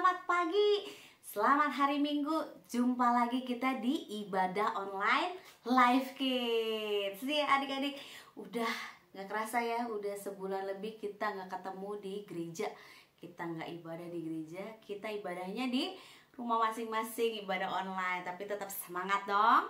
Selamat pagi, selamat hari Minggu. Jumpa lagi kita di ibadah online Live Kids. Nih adik-adik, udah gak kerasa ya, udah sebulan lebih kita gak ketemu di gereja. Kita gak ibadah di gereja, kita ibadahnya di rumah masing-masing, ibadah online. Tapi tetap semangat dong,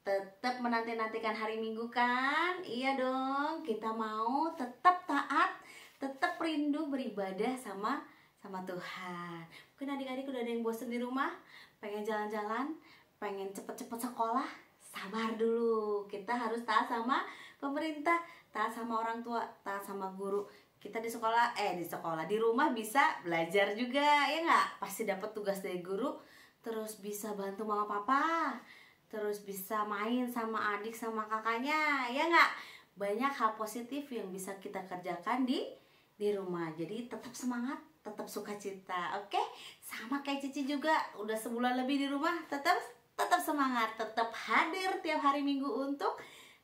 tetap menanti-nantikan hari Minggu kan? Iya dong, kita mau tetap taat, tetap rindu beribadah sama Tuhan. Mungkin adik-adik udah ada yang bosen di rumah, pengen jalan-jalan, pengen cepet-cepet sekolah. Sabar dulu, kita harus taat sama pemerintah, taat sama orang tua, taat sama guru. Kita di sekolah, di rumah bisa belajar juga, ya nggak? Pasti dapat tugas dari guru, terus bisa bantu mama papa, terus bisa main sama adik sama kakaknya, ya nggak? Banyak hal positif yang bisa kita kerjakan di rumah. Jadi tetap semangat, tetap sukacita, oke? Sama kayak Cici juga, udah sebulan lebih di rumah, tetap semangat, tetap hadir tiap hari Minggu untuk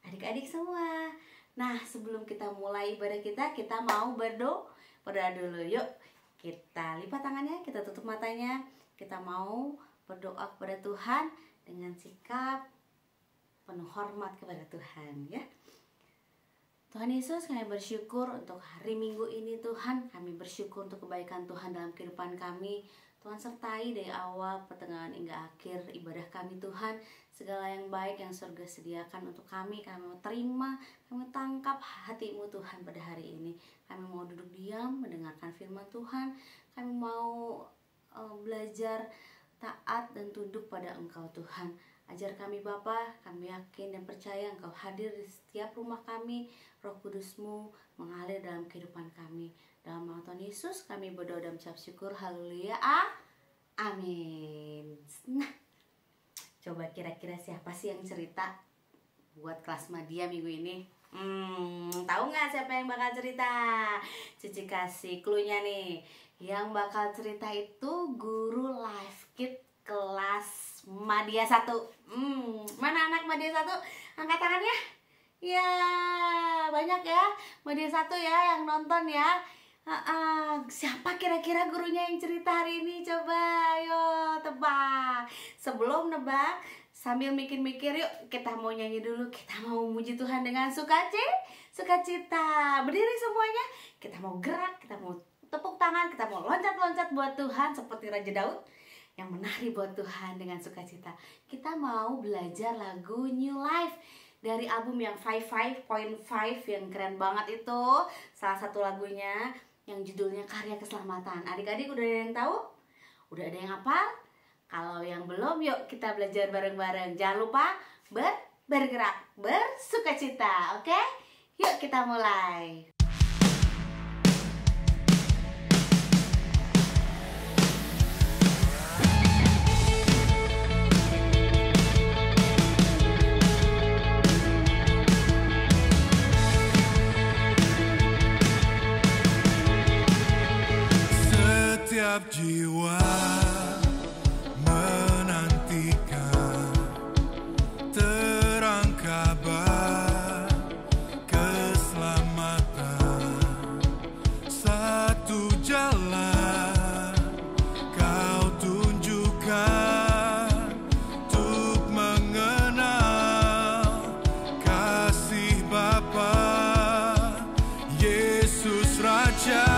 adik-adik semua. Nah, sebelum kita mulai ibadah kita mau berdoa dulu. Yuk, kita lipat tangannya, kita tutup matanya, kita mau berdoa kepada Tuhan dengan sikap penuh hormat kepada Tuhan, ya. Tuhan Yesus, kami bersyukur untuk hari Minggu ini Tuhan. Kami bersyukur untuk kebaikan Tuhan dalam kehidupan kami. Tuhan sertai dari awal, pertengahan hingga akhir ibadah kami Tuhan. Segala yang baik yang surga sediakan untuk kami mau terima, kami tangkap hati-Mu Tuhan pada hari ini. Kami mau duduk diam mendengarkan firman Tuhan. Kami mau belajar taat dan tunduk pada Engkau Tuhan. Ajar kami Bapa, kami yakin dan percaya Engkau hadir di setiap rumah kami. Roh Kudus-Mu mengalir dalam kehidupan kami. Dalam nama Tuhan Yesus kami berdoa dan mengucap syukur. Haleluya, amin. Nah, coba kira-kira siapa sih yang cerita buat kelas Madia minggu ini? Tahu nggak siapa yang bakal cerita? Cici kasih clue-nya nih. Yang bakal cerita itu guru Live Kids kelas Madia 1. Mana anak Madia 1? Angkat tangannya. Ya, banyak ya Madia 1 ya yang nonton ya. Siapa kira-kira gurunya yang cerita hari ini? Coba ayo tebak. Sebelum nebak, sambil mikir-mikir, yuk kita mau nyanyi dulu. Kita mau memuji Tuhan dengan sukacita. Berdiri semuanya. Kita mau gerak, kita mau tepuk tangan, kita mau loncat-loncat buat Tuhan seperti Raja Daud yang menari buat Tuhan dengan sukacita. Kita mau belajar lagu New Life dari album yang 55.5 yang keren banget itu. Salah satu lagunya yang judulnya Karya Keselamatan. Adik-adik udah ada yang tahu? Udah ada yang hafal? Kalau yang belum, yuk kita belajar bareng-bareng. Jangan lupa bergerak, bersukacita, oke? Yuk kita mulai. Setiap jiwa menantikan terang kabar keselamatan. Satu jalan Kau tunjukkan untuk mengenal kasih Bapa Yesus Raja.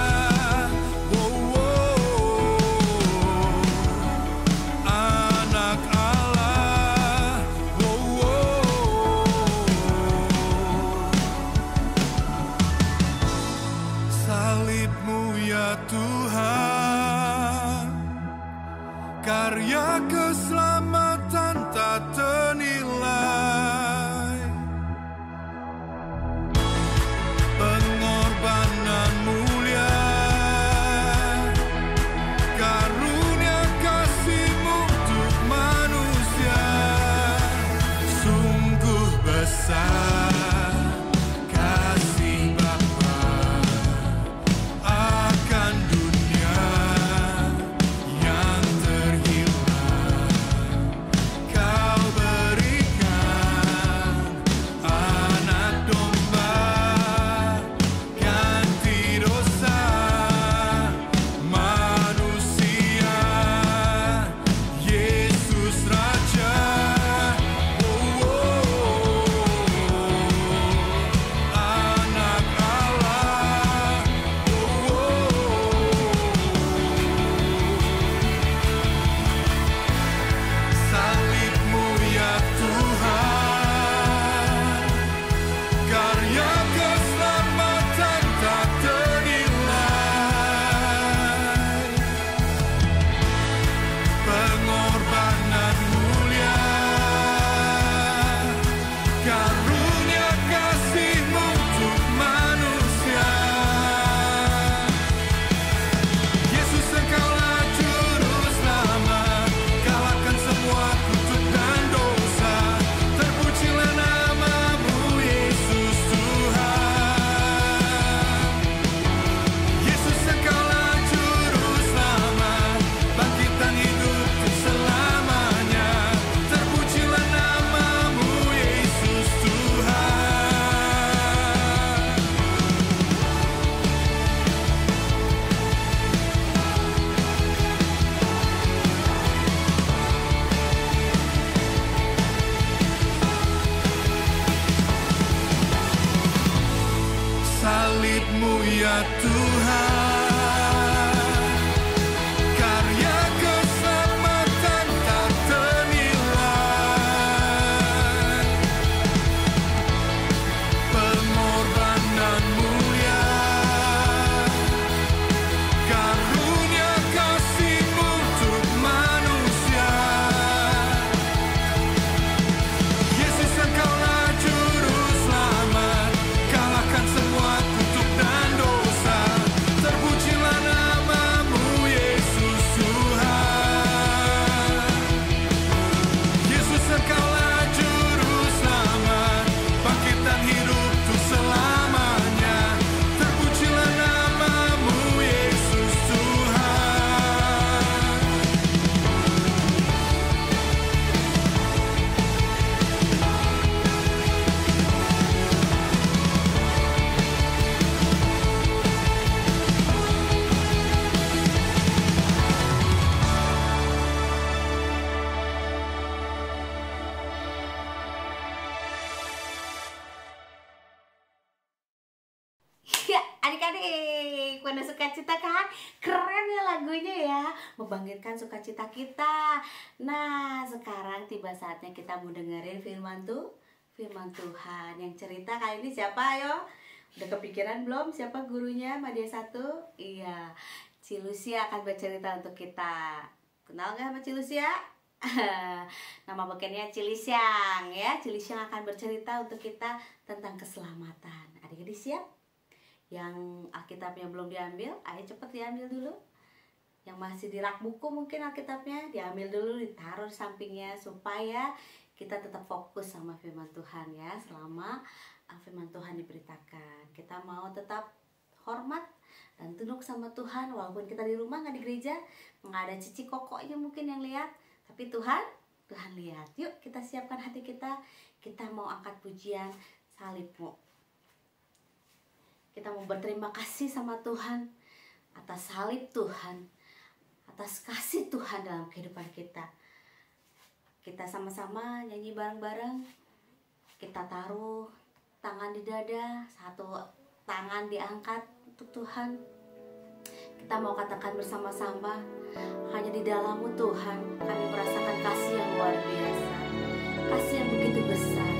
Tuhan, karya keselamatan tak ternilai, pengorbanan mulia, karunia kasih-Mu untuk manusia, sungguh besar. Kau beri kasih-Mu ya Tuhan. Karya keselamatan tak ternilai, pengorbanan mulia, karunia kasih-Mu untuk manusia. Yesus, Engkaulah juru selamat, kalahkan semua kutuk dan dosa. Terpujilah nama-Mu Yesus Tuhan. Yesus, Engkaulah juru selamat, bangkitan hidup untuk selamanya. Terpujilah nama-Mu Yesus Tuhan. Ya, adik-adik, pada sukacita kan? Keren ya lagunya ya, membangkitkan sukacita kita. Nah, sekarang tiba saatnya kita mau dengerin firman Tuhan. Yang cerita kali ini siapa, ayo? Udah kepikiran belum siapa gurunya Madya 1? Iya, Cilusia akan bercerita untuk kita. Kenal nggak sama Cilusia? Nama bekennya Cilisyang ya. Cilisyang akan bercerita untuk kita tentang keselamatan. Adik-adik siap? Yang Alkitabnya belum diambil, ayo cepet diambil dulu. Yang masih di rak buku mungkin Alkitabnya diambil dulu, ditaruh di sampingnya supaya kita tetap fokus sama firman Tuhan ya. Selama firman Tuhan diberitakan, kita mau tetap hormat dan tunduk sama Tuhan walaupun kita di rumah nggak di gereja, nggak ada cici kokoknya mungkin yang lihat, tapi Tuhan lihat. Yuk kita siapkan hati kita mau angkat pujian salib-Mu. Kita mau berterima kasih sama Tuhan atas salib Tuhan, atas kasih Tuhan dalam kehidupan kita. Kita sama-sama nyanyi bareng-bareng. Kita taruh tangan di dada, satu tangan diangkat untuk Tuhan. Kita mau katakan bersama-sama, hanya di dalam-Mu Tuhan kami merasakan kasih yang luar biasa, kasih yang begitu besar.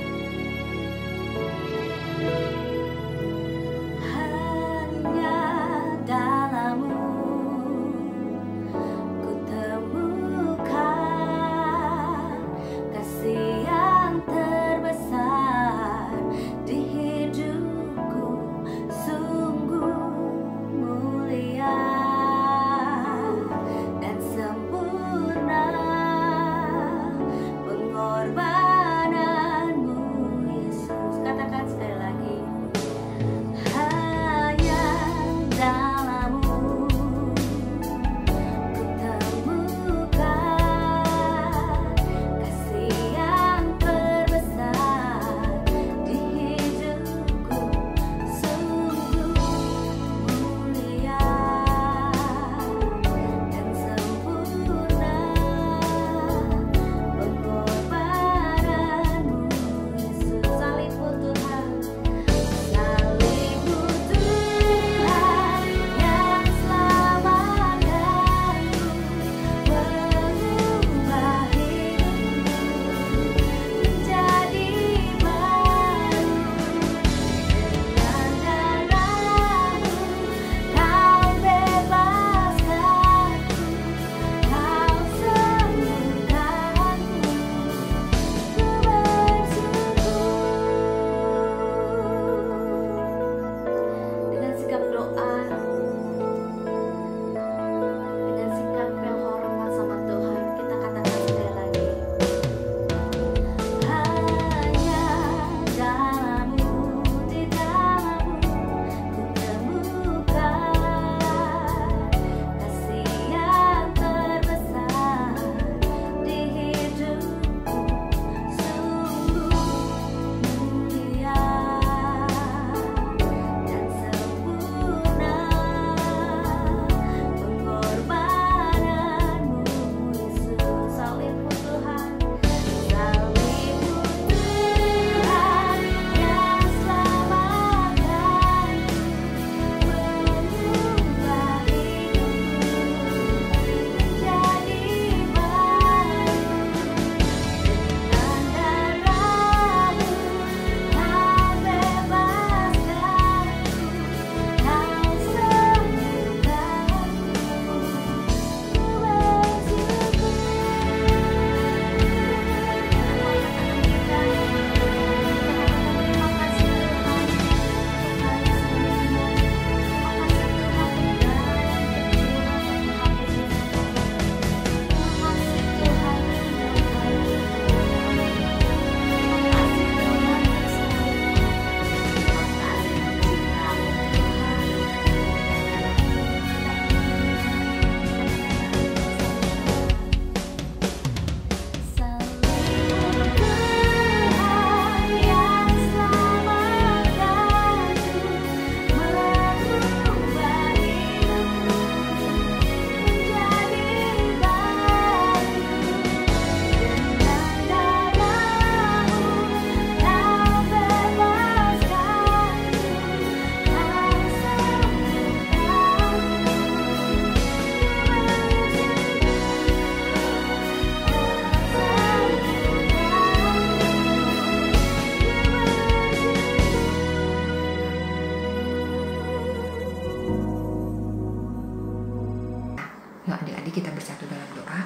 Mari kita bersatu dalam doa.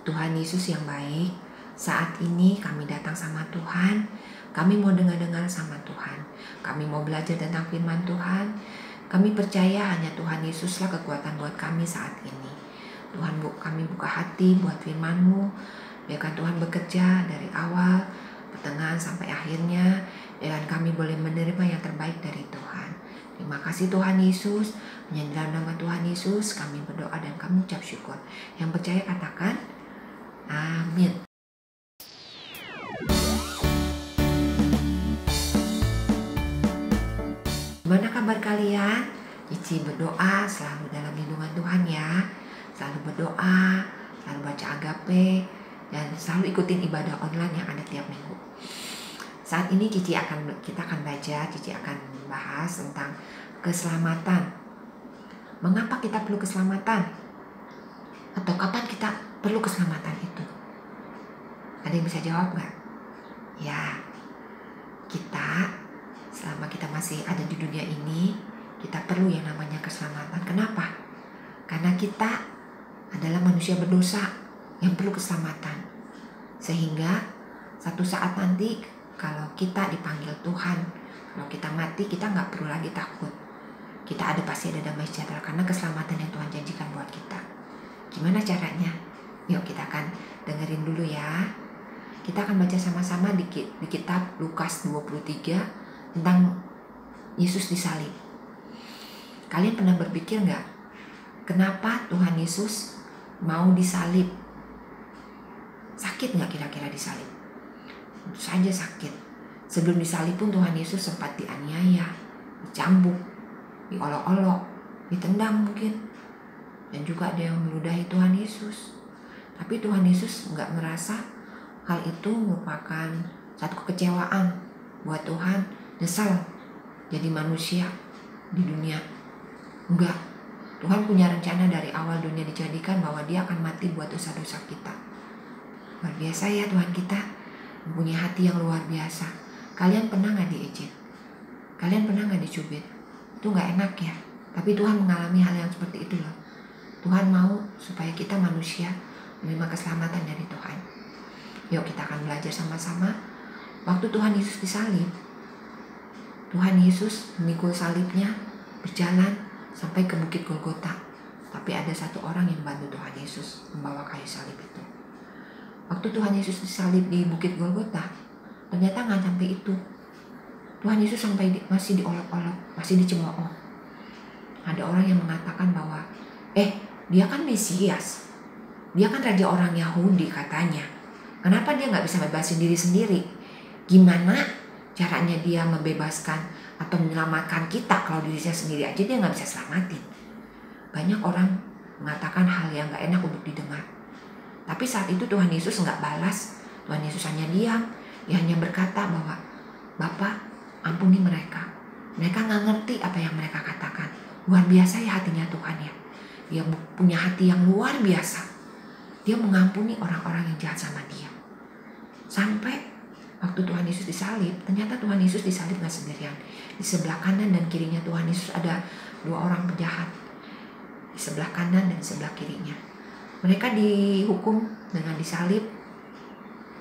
Tuhan Yesus yang baik, saat ini kami datang sama Tuhan. Kami mau dengar-dengar sama Tuhan. Kami mau belajar tentang firman Tuhan. Kami percaya hanya Tuhan Yesuslah kekuatan buat kami saat ini. Tuhan, kami buka hati buat firman-Mu. Biarkan Tuhan bekerja dari awal, pertengahan sampai akhirnya. Dan kami boleh menerima yang terbaik dari Tuhan. Terima kasih Tuhan Yesus. Hanya dalam nama Tuhan Yesus kami berdoa dan kami ucap syukur. Yang percaya katakan amin. Gimana kabar kalian? Cici berdoa selalu dalam lindungan Tuhan ya. Selalu berdoa, selalu baca agape, dan selalu ikutin ibadah online yang ada tiap minggu. Saat ini kita akan belajar, Cici akan bahas tentang keselamatan. Mengapa kita perlu keselamatan? Atau kapan kita perlu keselamatan itu? Ada yang bisa jawab nggak? Ya, kita selama kita masih ada di dunia ini, kita perlu yang namanya keselamatan. Kenapa? Karena kita adalah manusia berdosa yang perlu keselamatan. Sehingga satu saat nanti kalau kita dipanggil Tuhan, kalau kita mati, kita nggak perlu lagi takut. Kita pasti ada damai sejahtera karena keselamatan yang Tuhan janjikan buat kita. Gimana caranya? Yuk kita akan dengerin dulu ya. Kita akan baca sama-sama di kitab Lukas 23 tentang Yesus disalib. Kalian pernah berpikir nggak, kenapa Tuhan Yesus mau disalib? Sakit nggak kira-kira disalib? Tentu saja sakit. Sebelum disalib pun Tuhan Yesus sempat dianiaya, dicambuk, diolok-olok, ditendang mungkin, dan juga ada yang meludahi Tuhan Yesus. Tapi Tuhan Yesus nggak merasa hal itu merupakan satu kekecewaan buat Tuhan. Nyesal jadi manusia di dunia. Enggak. Tuhan punya rencana dari awal dunia dijadikan bahwa Dia akan mati buat dosa-dosa kita. Luar biasa ya Tuhan kita, mempunyai hati yang luar biasa. Kalian pernah gak diejek? Kalian pernah gak dicubit? Itu gak enak ya. Tapi Tuhan mengalami hal yang seperti itu loh. Tuhan mau supaya kita manusia menerima keselamatan dari Tuhan. Yuk kita akan belajar sama-sama. Waktu Tuhan Yesus disalib, Tuhan Yesus memikul salibnya, berjalan sampai ke Bukit Golgota. Tapi ada satu orang yang bantu Tuhan Yesus membawa kayu salib itu. Waktu Tuhan Yesus disalib di Bukit Golgota, ternyata nggak sampai itu. Tuhan Yesus sampai masih diolok-olok, masih dicemooh. Ada orang yang mengatakan bahwa, dia kan Mesias, dia kan raja orang Yahudi katanya. Kenapa dia nggak bisa bebasin diri sendiri? Gimana caranya dia membebaskan atau menyelamatkan kita kalau dirinya sendiri aja dia nggak bisa selamatin? Banyak orang mengatakan hal yang nggak enak untuk didengar. Tapi saat itu Tuhan Yesus nggak balas. Tuhan Yesus hanya diam. Dia hanya berkata bahwa Bapa, ampuni mereka. Mereka nggak ngerti apa yang mereka katakan. Luar biasa ya hatinya Tuhan ya. Dia punya hati yang luar biasa. Dia mengampuni orang-orang yang jahat sama dia. Sampai waktu Tuhan Yesus disalib, ternyata Tuhan Yesus disalib gak sendirian. Di sebelah kanan dan kirinya Tuhan Yesus ada 2 orang penjahat. Di sebelah kanan dan sebelah kirinya. Mereka dihukum dengan disalib,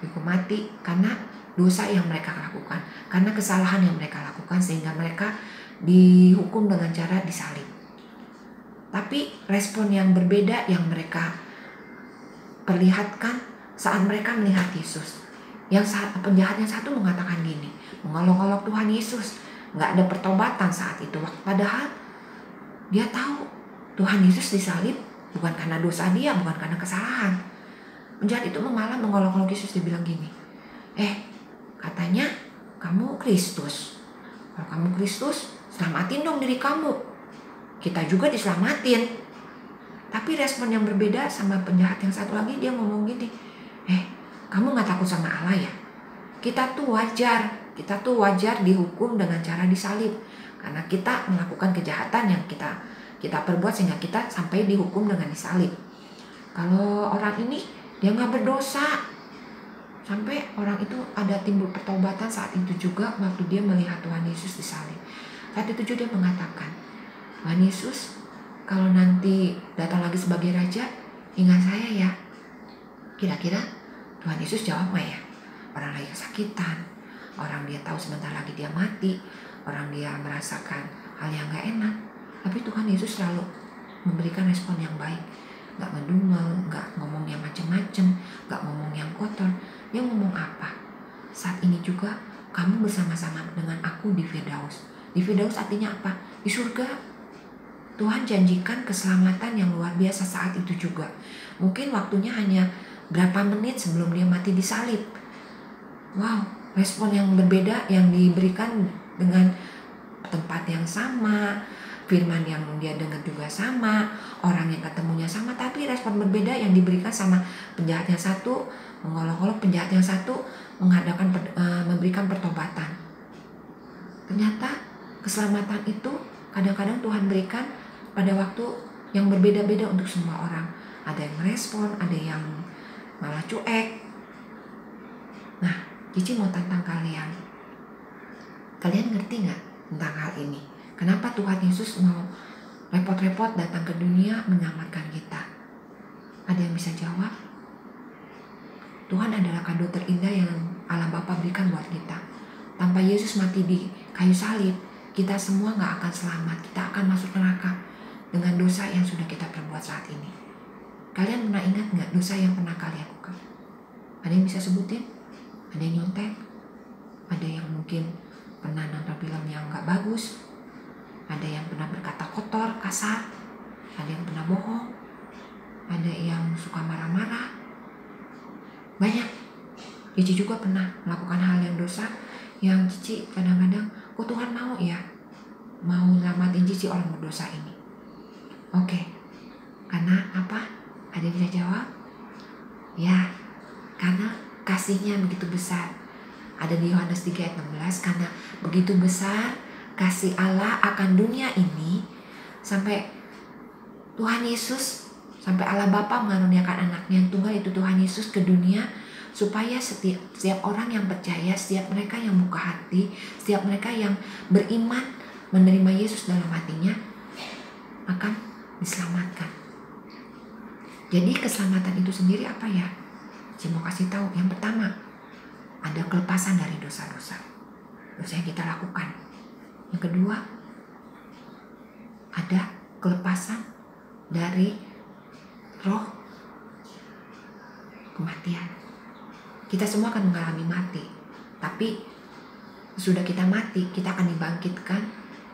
dihukum mati karena dosa yang mereka lakukan, karena kesalahan yang mereka lakukan, sehingga mereka dihukum dengan cara disalib. Tapi respon yang berbeda yang mereka perlihatkan saat mereka melihat Yesus. Yang penjahat yang satu mengatakan gini, mengolok-olok Tuhan Yesus, nggak ada pertobatan saat itu. Padahal dia tahu Tuhan Yesus disalib bukan karena dosa dia, bukan karena kesalahan. Penjahat itu malah mengolok-olok Yesus. Dia bilang gini, katanya kamu Kristus. Kalau kamu Kristus, selamatin dong diri kamu. Kita juga diselamatin. Tapi respon yang berbeda sama penjahat yang satu lagi, dia ngomong gini, kamu gak takut sama Allah ya? Kita tuh wajar dihukum dengan cara disalib. Karena kita melakukan kejahatan yang kita perbuat sehingga kita sampai dihukum dengan disalib. Kalau orang ini, dia gak berdosa. Sampai orang itu ada timbul pertobatan saat itu juga waktu dia melihat Tuhan Yesus disalib. Saat itu juga dia mengatakan, Tuhan Yesus, kalau nanti datang lagi sebagai raja, ingat saya ya. Kira-kira Tuhan Yesus jawab nggak ya? Orang lagi kesakitan, orang dia tahu sebentar lagi dia mati, orang dia merasakan hal yang gak enak, tapi Tuhan Yesus selalu memberikan respon yang baik. Gak ngedumel, gak ngomong yang macem-macem, gak ngomong yang kotor. Dia ngomong apa? Saat ini juga kamu bersama-sama dengan aku di Firdaus. Di Firdaus artinya apa? Di surga. Tuhan janjikan keselamatan yang luar biasa saat itu juga. Mungkin waktunya hanya berapa menit sebelum dia mati disalib. Wow, respon yang berbeda yang diberikan dengan tempat yang sama, firman yang dia dengar juga sama, orang yang ketemunya sama, tapi respon berbeda yang diberikan sama penjahat yang satu, mengolok-olok, penjahat yang satu memberikan pertobatan. Ternyata keselamatan itu kadang-kadang Tuhan berikan pada waktu yang berbeda-beda untuk semua orang. Ada yang merespon, ada yang malah cuek. Nah, Cici mau tantang kalian. Kalian ngerti gak tentang hal ini? Kenapa Tuhan Yesus mau repot-repot datang ke dunia menyelamatkan kita? Ada yang bisa jawab? Tuhan adalah kado terindah yang Allah Bapa berikan buat kita. Tanpa Yesus mati di kayu salib, kita semua gak akan selamat. Kita akan masuk neraka dengan dosa yang sudah kita perbuat saat ini. Kalian pernah ingat gak dosa yang pernah kalian lakukan? Ada yang bisa sebutin? Ada yang nyontek? Ada yang mungkin pernah nonton film yang gak bagus? Ada yang pernah berkata kotor, kasar? Ada yang pernah bohong? Ada yang suka marah-marah? Banyak. Cici juga pernah melakukan hal yang dosa yang Cici kadang-kadang, kok Tuhan mau ya? Mau nyelamatin Cici orang berdosa ini. Oke. Karena apa? Ada yang bisa jawab? Ya, karena kasihnya begitu besar. Ada di Yohanes 3 ayat 16, karena begitu besar kasih Allah akan dunia ini sampai Tuhan Yesus, sampai Allah Bapa mengaruniakan anaknya yang tunggal itu Tuhan Yesus ke dunia, supaya setiap orang yang percaya, setiap mereka yang buka hati, setiap mereka yang beriman menerima Yesus dalam hatinya akan diselamatkan. Jadi keselamatan itu sendiri apa ya? Saya mau kasih tahu. Yang pertama, ada kelepasan dari dosa-dosa yang kita lakukan. Yang kedua, ada kelepasan dari roh kematian. Kita semua akan mengalami mati, tapi sudah kita mati, kita akan dibangkitkan,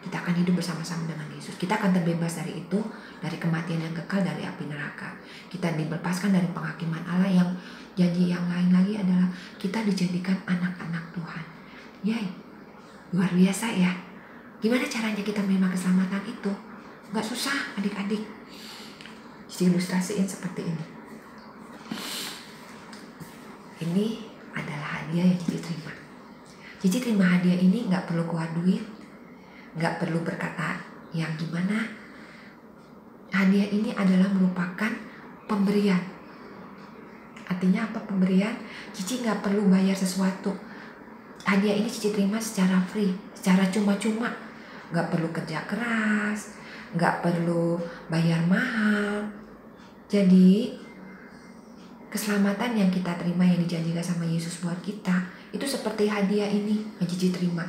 kita akan hidup bersama-sama dengan Yesus. Kita akan terbebas dari itu, dari kematian yang kekal, dari api neraka. Kita dilepaskan dari penghakiman Allah. Yang janji yang lain lagi adalah kita dijadikan anak-anak Tuhan. Yay, luar biasa ya. Gimana caranya kita menerima keselamatan itu? Gak susah adik-adik. Jadi ilustrasiin seperti ini. Ini adalah hadiah yang Cici terima. Cici terima hadiah ini gak perlu keluar duit, gak perlu berkata yang gimana. Hadiah ini adalah merupakan pemberian. Artinya apa pemberian? Cici gak perlu bayar sesuatu. Hadiah ini Cici terima secara free, secara cuma-cuma. Gak perlu kerja keras, gak perlu bayar mahal. Jadi keselamatan yang kita terima yang dijanjikan sama Yesus buat kita, itu seperti hadiah ini yang Cici terima.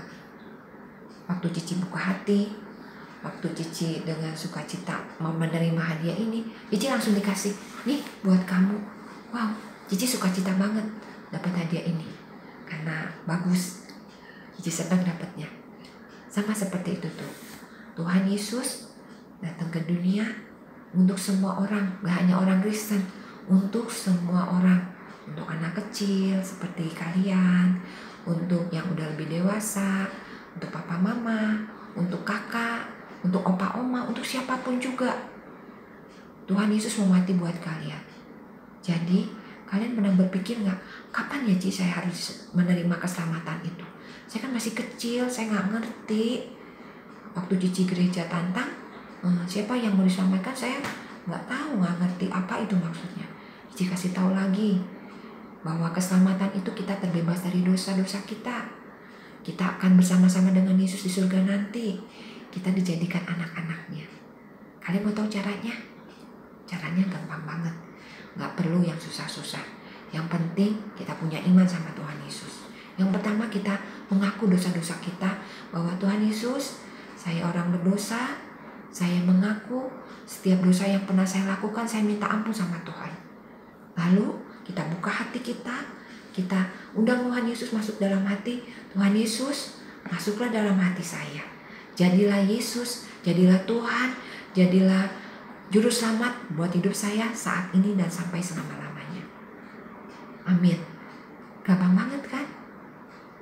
Waktu Cici buka hati, waktu Cici dengan sukacita mau menerima hadiah ini, Cici langsung dikasih, nih buat kamu. Wow, Cici sukacita banget dapat hadiah ini karena bagus. Cici senang dapatnya. Sama seperti itu tuh. Tuhan Yesus datang ke dunia untuk semua orang, gak hanya orang Kristen, untuk semua orang, untuk anak kecil seperti kalian, untuk yang udah lebih dewasa, untuk papa mama, untuk kakak, untuk opa oma, untuk siapapun juga. Tuhan Yesus mau mati buat kalian. Jadi kalian pernah berpikir gak, kapan ya Ci saya harus menerima keselamatan itu? Saya kan masih kecil, saya gak ngerti. Waktu Cici gereja tantang, siapa yang mau diselamatkan, saya gak tahu, gak ngerti apa itu maksudnya. Cici kasih tahu lagi bahwa keselamatan itu kita terbebas dari dosa-dosa kita. Kita akan bersama-sama dengan Yesus di surga nanti. Kita dijadikan anak-anaknya. Kalian mau tahu caranya? Caranya gampang banget. Gak perlu yang susah-susah. Yang penting kita punya iman sama Tuhan Yesus. Yang pertama, kita mengaku dosa-dosa kita, bahwa Tuhan Yesus, saya orang berdosa. Saya mengaku setiap dosa yang pernah saya lakukan, saya minta ampun sama Tuhan. Lalu kita buka hati kita undang Tuhan Yesus masuk dalam hati. Tuhan Yesus, masuklah dalam hati saya. Jadilah Yesus, jadilah Tuhan, jadilah Juru Selamat buat hidup saya saat ini dan sampai selama-lamanya. Amin. Gampang banget kan?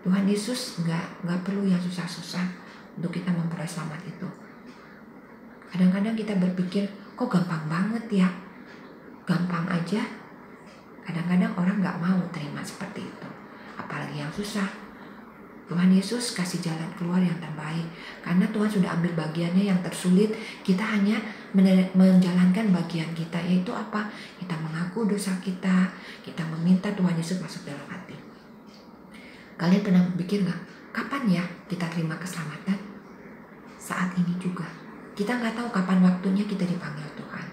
Tuhan Yesus nggak perlu yang susah-susah untuk kita memperoleh selamat itu. Kadang-kadang kita berpikir, kok gampang banget ya? Gampang aja. Kadang-kadang orang nggak mau terima seperti itu. Apalagi yang susah. Tuhan Yesus kasih jalan keluar yang terbaik. Karena Tuhan sudah ambil bagiannya yang tersulit. Kita hanya menjalankan bagian kita, yaitu apa? Kita mengaku dosa kita. Kita meminta Tuhan Yesus masuk dalam hati. Kalian pernah berpikir gak? Kapan ya kita terima keselamatan? Saat ini juga. Kita gak tahu kapan waktunya kita dipanggil Tuhan.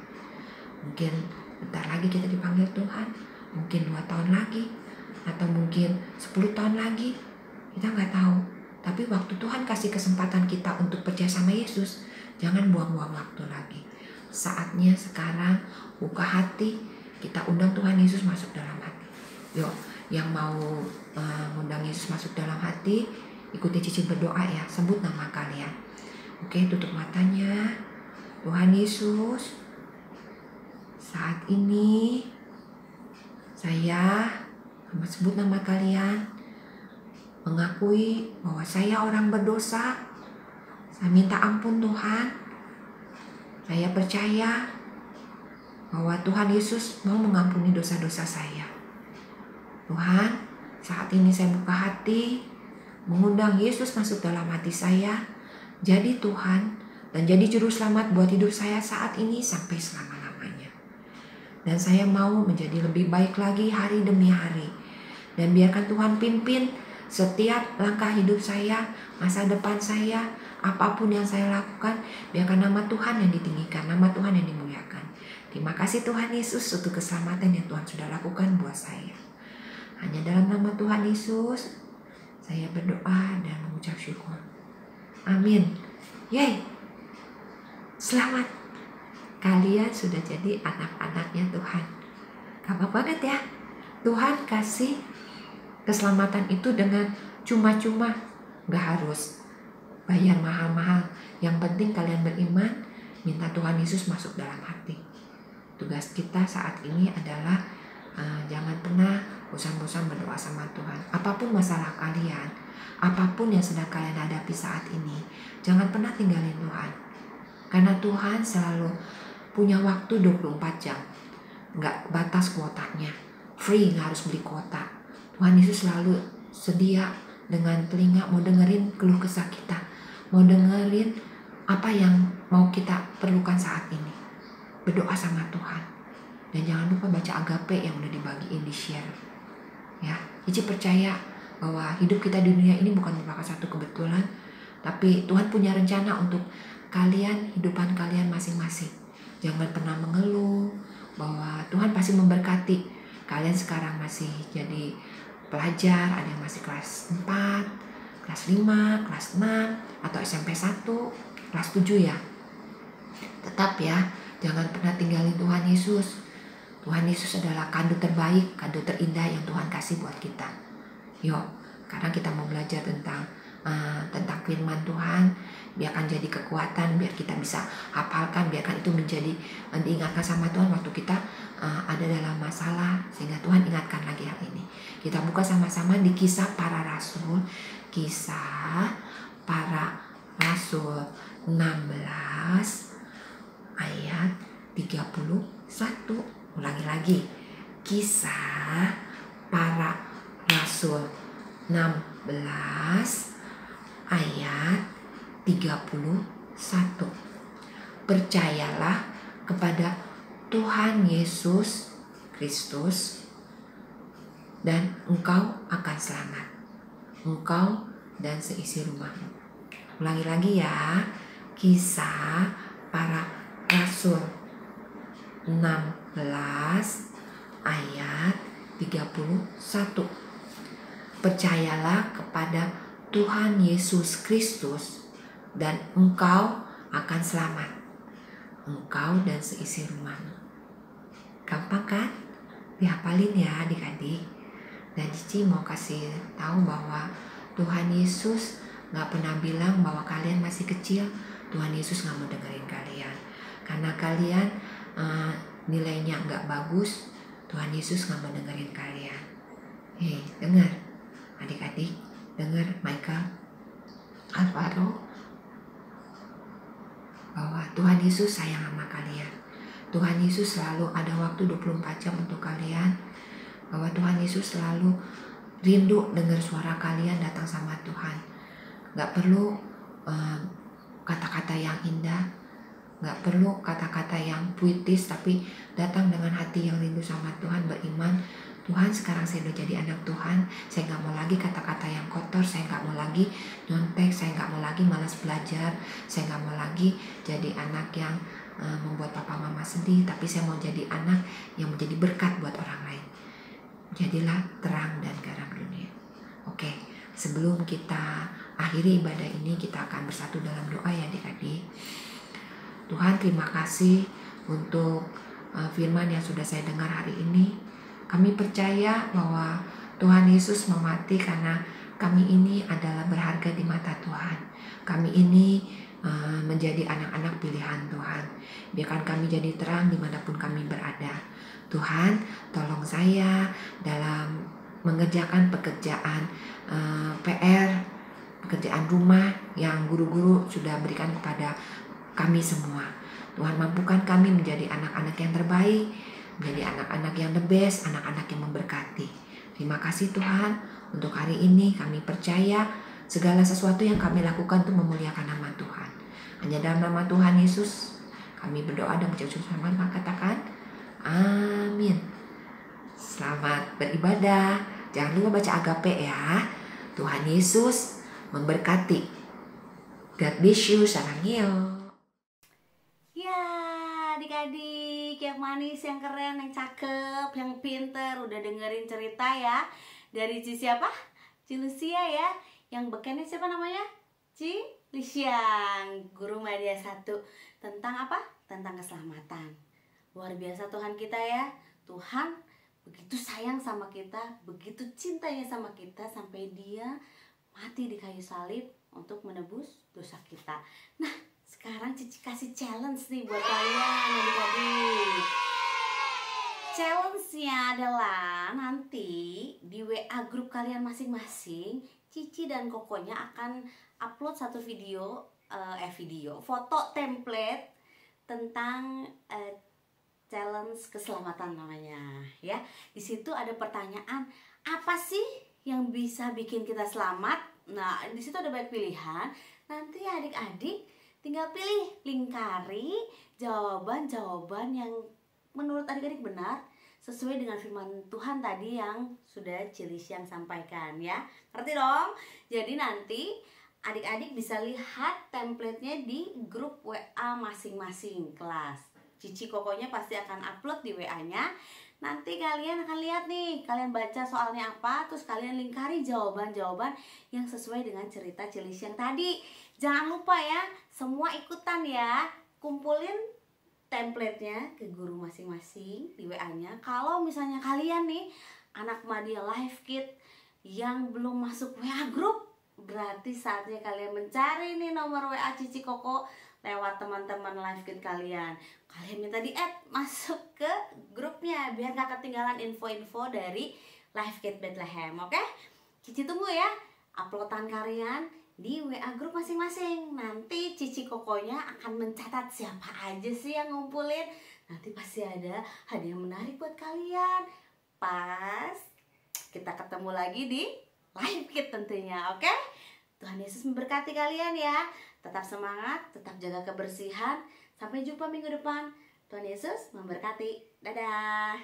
Mungkin bentar lagi kita dipanggil Tuhan. Mungkin 2 tahun lagi. Atau mungkin 10 tahun lagi. Kita nggak tahu, tapi waktu Tuhan kasih kesempatan kita untuk percaya sama Yesus, jangan buang-buang waktu lagi. Saatnya sekarang, buka hati, kita undang Tuhan Yesus masuk dalam hati. Yuk, yang mau undang Yesus masuk dalam hati, ikuti Cici berdoa ya, sebut nama kalian. Oke, tutup matanya. Tuhan Yesus, saat ini saya sebut nama kalian, mengakui bahwa saya orang berdosa. Saya minta ampun Tuhan. Saya percaya bahwa Tuhan Yesus mau mengampuni dosa-dosa saya. Tuhan, saat ini saya buka hati, mengundang Yesus masuk dalam hati saya, jadi Tuhan dan jadi Juru Selamat buat hidup saya saat ini sampai selama-lamanya. Dan saya mau menjadi lebih baik lagi hari demi hari. Dan biarkan Tuhan pimpin setiap langkah hidup saya, masa depan saya, apapun yang saya lakukan, biarkan nama Tuhan yang ditinggikan, nama Tuhan yang dimuliakan. Terima kasih Tuhan Yesus untuk keselamatan yang Tuhan sudah lakukan buat saya. Hanya dalam nama Tuhan Yesus, saya berdoa dan mengucap syukur. Amin. Yeay. Selamat. Kalian sudah jadi anak-anaknya Tuhan. Gampang banget ya. Tuhan kasih keselamatan itu dengan cuma-cuma, gak harus bayar mahal-mahal. Yang penting kalian beriman, minta Tuhan Yesus masuk dalam hati. Tugas kita saat ini adalah jangan pernah bosan-bosan berdoa sama Tuhan. Apapun masalah kalian, apapun yang sedang kalian hadapi saat ini, jangan pernah tinggalin Tuhan. Karena Tuhan selalu punya waktu 24 jam. Gak batas kuotanya. Free, gak harus beli kuota. Tuhan Yesus selalu sedia dengan telinga, mau dengerin keluh kesah kita, mau dengerin apa yang mau kita perlukan saat ini. Berdoa sama Tuhan. Dan jangan lupa baca agape yang udah dibagiin di share. Ya, Cici percaya bahwa hidup kita di dunia ini bukan merupakan satu kebetulan, tapi Tuhan punya rencana untuk kalian, hidupan kalian masing-masing. Jangan pernah mengeluh, bahwa Tuhan pasti memberkati. Kalian sekarang masih jadi pelajar, ada yang masih kelas 4, kelas 5, kelas 6, atau SMP 1, kelas 7 ya. Tetap ya, jangan pernah tinggalin Tuhan Yesus. Tuhan Yesus adalah kado terbaik, kado terindah yang Tuhan kasih buat kita. Yuk, karena kita mau belajar tentang firman Tuhan, biarkan jadi kekuatan, biar kita bisa hafalkan, biarkan itu menjadi diingatkan sama Tuhan waktu kita ada dalam masalah, sehingga Tuhan ingatkan lagi hal ini. Kita buka sama-sama di Kisah Para Rasul, Kisah Para Rasul 16 ayat 31. Ulangi lagi, Kisah Para Rasul 16 ayat 31. Percayalah kepada Tuhan Yesus Kristus dan engkau akan selamat, engkau dan seisi rumahmu. Ulangi lagi ya, Kisah Para Rasul Rasul 16 ayat 31. Percayalah kepada Tuhan Yesus Kristus dan engkau akan selamat, engkau dan seisi rumahmu. Gampang kan? Dihafalin ya adik-adik. Dan Cici mau kasih tahu bahwa Tuhan Yesus gak pernah bilang bahwa kalian masih kecil. Tuhan Yesus gak mau dengerin kalian. Karena kalian nilainya gak bagus, Tuhan Yesus gak mau dengerin kalian. Hei, dengar adik-adik, dengar Michael, Alvaro, bahwa Tuhan Yesus sayang sama kalian. Tuhan Yesus selalu ada waktu 24 jam untuk kalian. Bahwa Tuhan Yesus selalu rindu dengar suara kalian datang sama Tuhan. Gak perlu kata-kata yang indah, gak perlu kata-kata yang puitis, tapi datang dengan hati yang rindu sama Tuhan, beriman. Tuhan, sekarang saya udah jadi anak Tuhan, saya gak mau lagi kata-kata yang kotor, saya gak mau lagi nyontek, saya gak mau lagi malas belajar, saya gak mau lagi jadi anak yang membuat papa mama sedih, tapi saya mau jadi anak yang menjadi berkat buat orang lain. Jadilah terang dan garam dunia. Oke, sebelum kita akhiri ibadah ini, kita akan bersatu dalam doa ya adik-adik. Tuhan, terima kasih untuk firman yang sudah saya dengar hari ini. Kami percaya bahwa Tuhan Yesus mau mati karena kami ini adalah berharga di mata Tuhan. Kami ini menjadi anak-anak pilihan Tuhan. Biarkan kami jadi terang dimanapun kami berada. Tuhan, tolong saya dalam mengerjakan pekerjaan PR, pekerjaan rumah yang guru-guru sudah berikan kepada kami semua. Tuhan, mampukan kami menjadi anak-anak yang terbaik, menjadi anak-anak yang the best, anak-anak yang memberkati. Terima kasih Tuhan, untuk hari ini kami percaya segala sesuatu yang kami lakukan itu memuliakan nama Tuhan. Hanya dalam nama Tuhan Yesus kami berdoa dan mengucap syukur, katakan amin. Selamat beribadah. Jangan lupa baca agape ya. Tuhan Yesus memberkati. God bless you. Sarangyo. Ya, adik-adik yang manis, yang keren, yang cakep, yang pinter, udah dengerin cerita ya dari siapa? Lucia ya. Yang bekennya siapa namanya? Lisiang, guru media 1. Tentang apa? Tentang keselamatan. Luar biasa Tuhan kita ya. Tuhan begitu sayang sama kita, begitu cintanya sama kita, sampai dia mati di kayu salib untuk menebus dosa kita. Nah, sekarang Cici kasih challenge nih buat kalian adik-adik. Challenge-nya adalah nanti di WA grup kalian masing-masing, Cici dan Kokonya akan upload satu video, foto template tentang challenge keselamatan namanya ya. Di situ ada pertanyaan, apa sih yang bisa bikin kita selamat? Nah, di situ ada banyak pilihan. Nanti adik-adik tinggal pilih, lingkari jawaban-jawaban yang menurut adik-adik benar sesuai dengan firman Tuhan tadi yang sudah Lisiang sampaikan ya. Ngerti dong? Jadi nanti adik-adik bisa lihat template-nya di grup WA masing-masing kelas. Cici Kokonya pasti akan upload di WA-nya. Nanti kalian akan lihat nih, kalian baca soalnya apa, terus kalian lingkari jawaban-jawaban yang sesuai dengan cerita Lisiang tadi. Jangan lupa ya, semua ikutan ya. Kumpulin template-nya ke guru masing-masing di WA-nya. Kalau misalnya kalian nih anak Madia Life Kid yang belum masuk WA grup, berarti saatnya kalian mencari nih nomor WA Cici Koko lewat teman-teman Life Kid kalian. Kalian minta di-add masuk ke grupnya biar gak ketinggalan info-info dari Life Kid Bethlehem. Oke? Cici tunggu ya uploadan kalian di WA grup masing-masing. Nanti Cici Kokonya akan mencatat siapa aja sih yang ngumpulin. Nanti pasti ada hadiah menarik buat kalian pas kita ketemu lagi di Live Kid tentunya. Oke? Tuhan Yesus memberkati kalian ya. Tetap semangat, tetap jaga kebersihan. Sampai jumpa minggu depan. Tuhan Yesus memberkati. Dadah.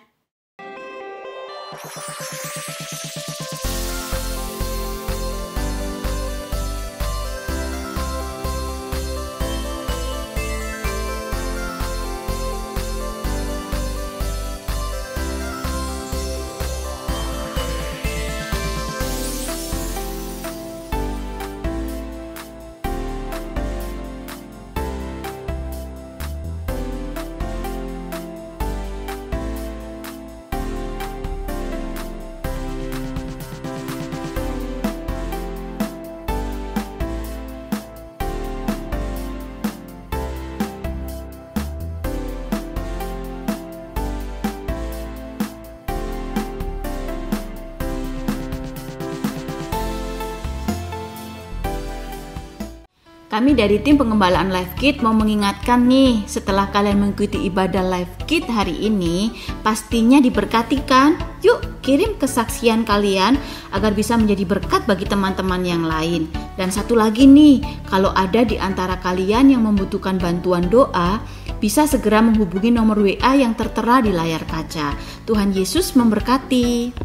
Kami dari tim pengembalaan Life Kit mau mengingatkan nih, setelah kalian mengikuti ibadah Life Kit hari ini, pastinya diberkati kan? Yuk kirim kesaksian kalian agar bisa menjadi berkat bagi teman-teman yang lain. Dan satu lagi nih, kalau ada di antara kalian yang membutuhkan bantuan doa, bisa segera menghubungi nomor WA yang tertera di layar kaca. Tuhan Yesus memberkati.